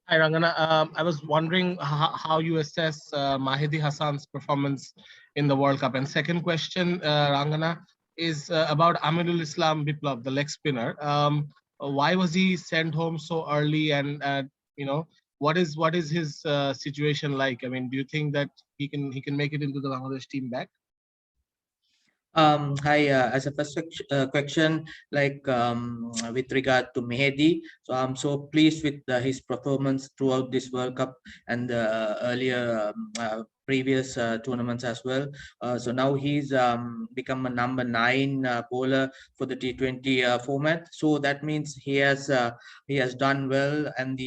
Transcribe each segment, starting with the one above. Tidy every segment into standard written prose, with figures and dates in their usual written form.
Hi, Rangana. I was wondering how you assess Mahdi Hassan's performance in the World Cup. And second question, Rangana, is about Aminul Islam Biplab, the leg spinner. Why was he sent home so early? And you know, what is his situation like? I mean, do you think that he can make it into the Bangladesh team back? Hi, as a first question, like with regard to Mehdi, so I'm so pleased with his performance throughout this World Cup and earlier previous tournaments as well. So now he's become a number 9 bowler for the T20 format. So that means he has done well, and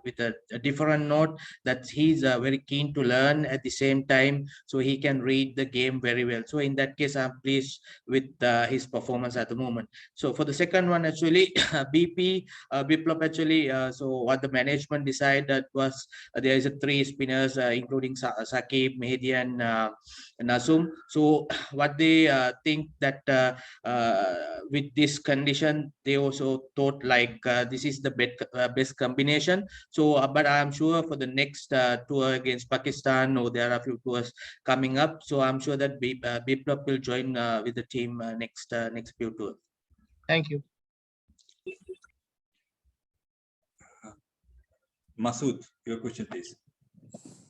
with a different note that he's very keen to learn at the same time, so he can read the game very well. So in that case, I'm pleased with his performance at the moment. So for the second one, actually, Biplop actually, so what the management decided was there is a 3 spinners, including Sakib, Mehdi, and Nasum. So what they think that with this condition, they also thought like this is the best combination. So, but I'm sure for the next tour against Pakistan, or there are a few tours coming up. So I'm sure that Biplop will join with the team next few tours. Thank you. Masood, your question, please.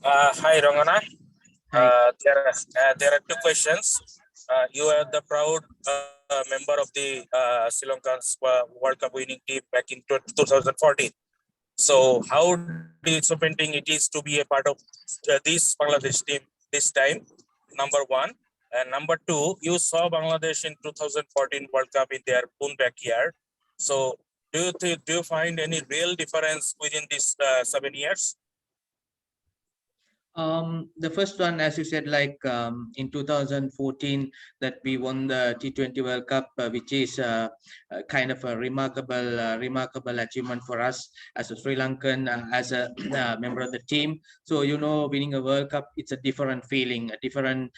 Hi, Rangana. Hi. There are two questions. You are the proud member of the Sri Lanka's World Cup winning team back in 2014. So how disappointing it is to be a part of this Bangladesh team this time, number one. And number two, you saw Bangladesh in 2014 World Cup in their own backyard. So do you find any real difference within these 7 years? The first one, as you said, like in 2014, that we won the T20 World Cup, which is kind of a remarkable achievement for us as a Sri Lankan, as a member of the team. So, you know, winning a World Cup, it's a different feeling, a different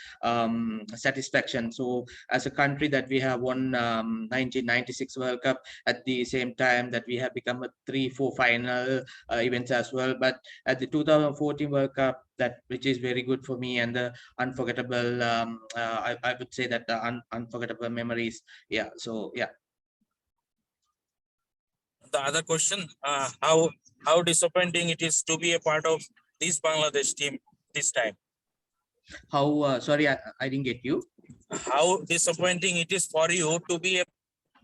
satisfaction. So, as a country that we have won 1996 World Cup at the same time that we have become a 3-4 final events as well. But at the 2014 World Cup, that which is very good for me, and the unforgettable I would say that the unforgettable memories. Yeah, so yeah. The other question, how disappointing it is to be a part of this Bangladesh team this time? How sorry, I didn't get you. How disappointing it is for you to be a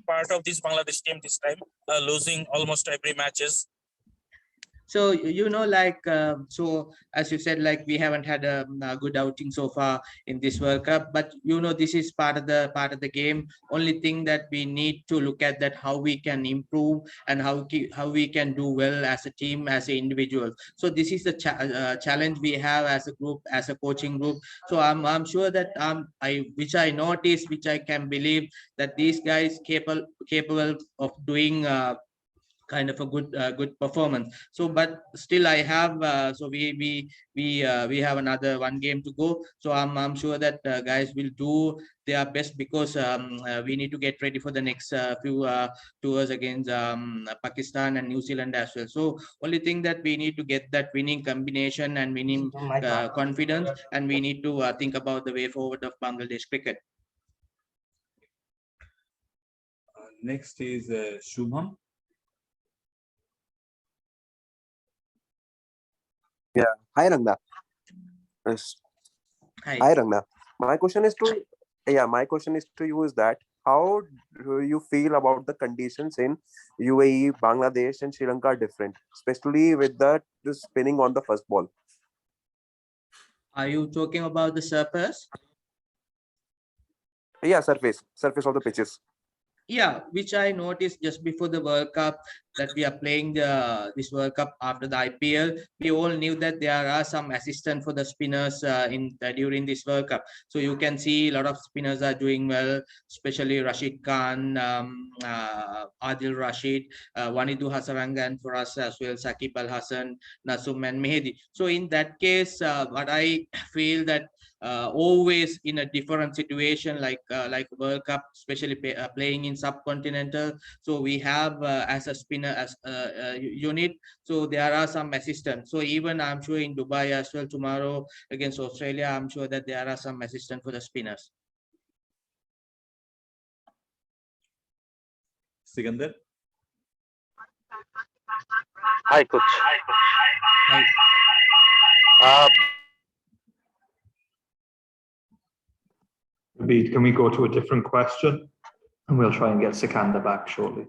part of this Bangladesh team this time, losing almost every matches? So you know, like so as you said, like we haven't had a good outing so far in this World Cup, but you know, this is part of the game. Only thing that we need to look at that how we can improve and how we can do well as a team, as an individual. So this is the challenge we have as a group, as a coaching group. So I'm sure that which I notice, which I can believe that these guys capable of doing kind of a good performance. So but still I have so we have another one game to go. So I'm sure that guys will do their best, because we need to get ready for the next few tours against Pakistan and New Zealand as well. So only thing that we need to get that winning combination and winning confidence, and we need to think about the way forward of Bangladesh cricket. Next is Shubham. Yeah. Hi, Rangna. Yes. Hi, Rangna. My question is to you is that how do you feel about the conditions in UAE, Bangladesh, and Sri Lanka are different, especially with the spinning on the first ball? Are you talking about the surface? Yeah, surface of the pitches. Yeah, which I noticed just before the World Cup, that we are playing this World Cup after the IPL. We all knew that there are some assistants for the spinners during this World Cup. So you can see a lot of spinners are doing well, especially Rashid Khan, Adil Rashid, Wanidu Hasarangan for us as well, Sakib Al Hassan, Nasum, and Mehdi. So in that case, what I feel that always in a different situation, like World Cup, especially playing in subcontinental. So we have as a spinner spinner as unit. So there are some assistants. So even I'm sure in Dubai as well tomorrow against Australia, I'm sure that there are some assistants for the spinners. Sikandar. Hi, coach. Hi. Can we go to a different question? And we'll try and get Sikandar back shortly.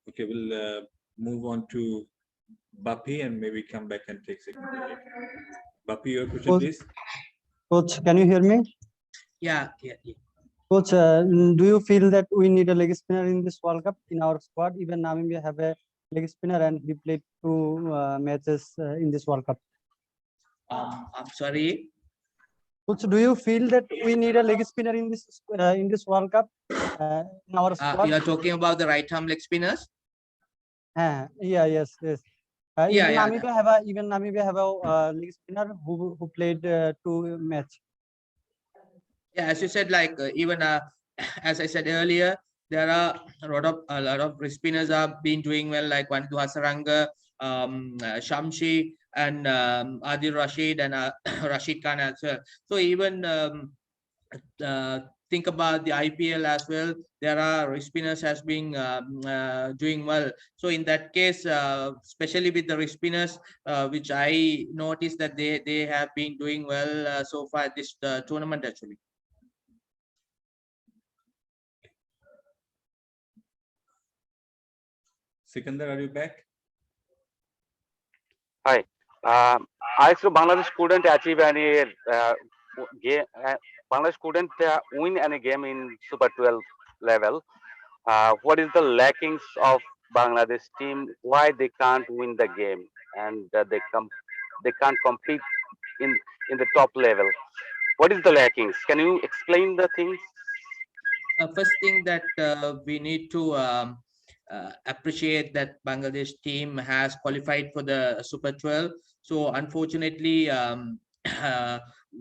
Okay, we'll move on to Bapi and maybe come back and take Sikandar. Bapi, your question, please. Coach, can you hear me? Yeah. Coach, do you feel that we need a leg spinner in this World Cup in our squad? Even Namibia have a leg spinner and he played 2 matches in this World Cup. I'm sorry. Coach, do you feel that we need a leg spinner in this World Cup in our squad? You are talking about the right arm leg spinners? Yes. Even Namibia have a leg spinner who played 2 matches. Yeah, as you said, like even as I said earlier, there are a lot of spinners have been doing well, like Wanindu Hasaranga, Shamshi, and Adil Rashid and Rashid Khan as well. So even think about the IPL as well. There are spinners has been doing well. So in that case, especially with the spinners, which I noticed that they have been doing well so far this tournament actually. Sikandar, are you back? Hi. I saw Bangladesh couldn't achieve any game. Bangladesh couldn't win any game in Super 12 level. What is the lackings of Bangladesh team? Why they can't win the game and they can't compete in the top level? What is the lackings? Can you explain the things? First thing that we need to appreciate that Bangladesh team has qualified for the Super 12. So unfortunately,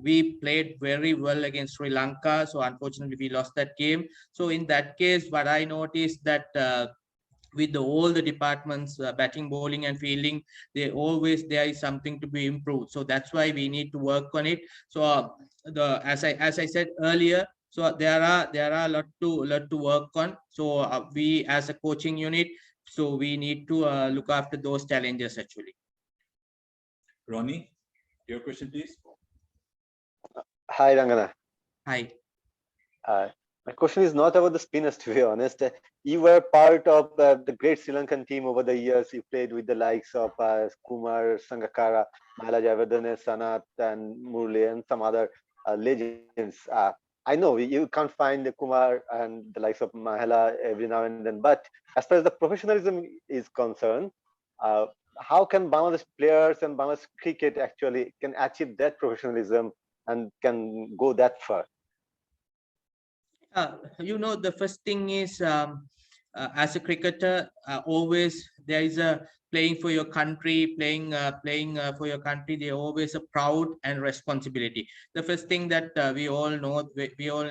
we played very well against Sri Lanka. So unfortunately, we lost that game. So in that case, what I noticed that with all the departments, batting, bowling, and fielding, there is something to be improved. So that's why we need to work on it. So as I said earlier, so there are a lot to work on. So we as a coaching unit, so we need to look after those challenges actually. Ronnie, your question, please. Hi, Rangana. Hi. My question is not about the spinners, to be honest. You were part of the great Sri Lankan team over the years. You played with the likes of Kumar, Sangakkara, Mahela Jayawardene, Sanath, and Murli, and some other legends. I know you can't find the Kumar and the likes of Mahela every now and then, but as far as the professionalism is concerned, how can Bangladesh players and Bangladesh cricket actually can achieve that professionalism and can go that far? The first thing is as a cricketer, always there is a playing for your country, playing for your country. They always a proud and responsibility. The first thing that we all know, we all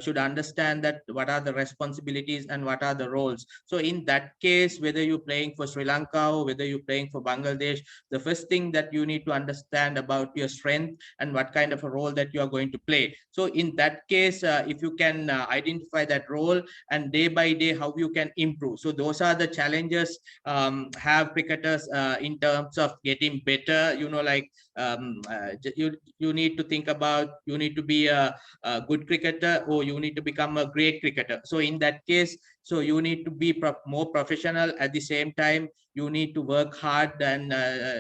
should understand that what are the responsibilities and what are the roles. So in that case, whether you're playing for Sri Lanka or whether you're playing for Bangladesh, the first thing that you need to understand about your strength and what kind of a role that you are going to play. So in that case, if you can identify that role and day by day how you can improve. So those are the challenges have cricketers in terms of getting better. You need to think about, you need to be a good cricketer or you need to become a great cricketer. So in that case, so you need to be more professional. At the same time, you need to work hard and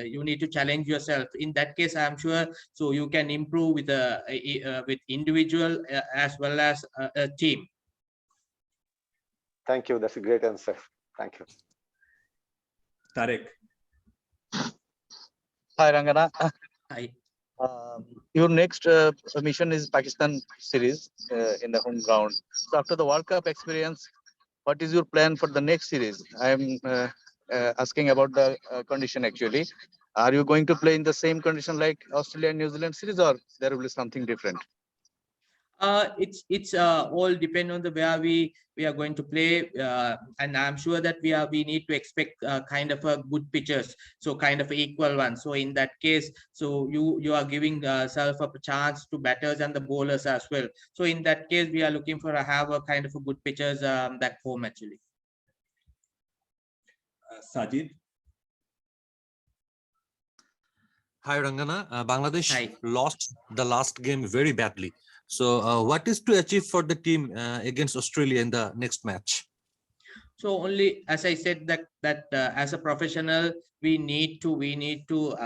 you need to challenge yourself. In that case, I'm sure so you can improve with individual as well as a team. Thank you. That's a great answer. Thank you. Tarek. Hi, Rangana. Hi. Your next mission is Pakistan series in the home ground. So after the World Cup experience, what is your plan for the next series? I'm asking about the condition actually. Are you going to play in the same condition like Australia and New Zealand series, or there will be something different? It's all depend on the where we are going to play, and I'm sure that we need to expect kind of a good pitches, so kind of equal one. So in that case, so you are giving self a chance to batters and the bowlers as well. So in that case, we are looking for have a kind of a good pitches back home actually. Sajid. Hi Rangana, Bangladesh lost the last game very badly. So what is to achieve for the team against Australia in the next match? So only, as I said, that as a professional, we need to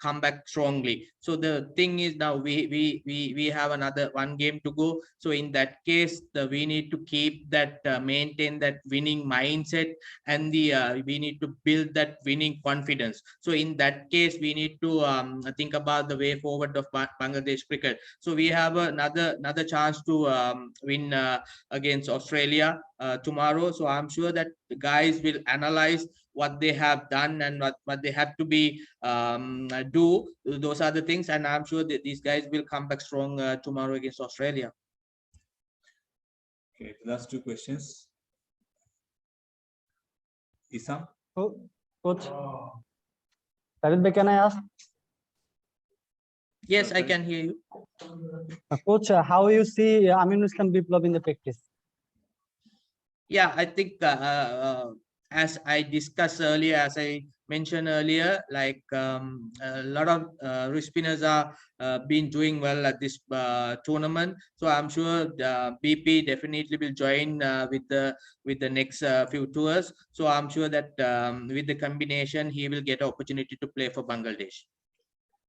come back strongly. So the thing is now we have another one game to go. So in that case, we need to keep that maintain that winning mindset, and we need to build that winning confidence. So in that case, we need to think about the way forward of Bangladesh cricket. So we have another chance to win against Australia tomorrow. So I'm sure that the guys will analyze what they have done and what they have to be do. Those are the things, and I'm sure that these guys will come back strong tomorrow against Australia. Okay, last two questions. Isam. Coach, David, can I ask? Yes, I can hear you. Coach, how you see Aminul Islam Biplab in the practice? Yeah, I think as I discussed earlier, as I mentioned earlier, like a lot of wrist spinners are been doing well at this tournament. So I'm sure BP definitely will join with the next few tours. So I'm sure that with the combination, he will get an opportunity to play for Bangladesh.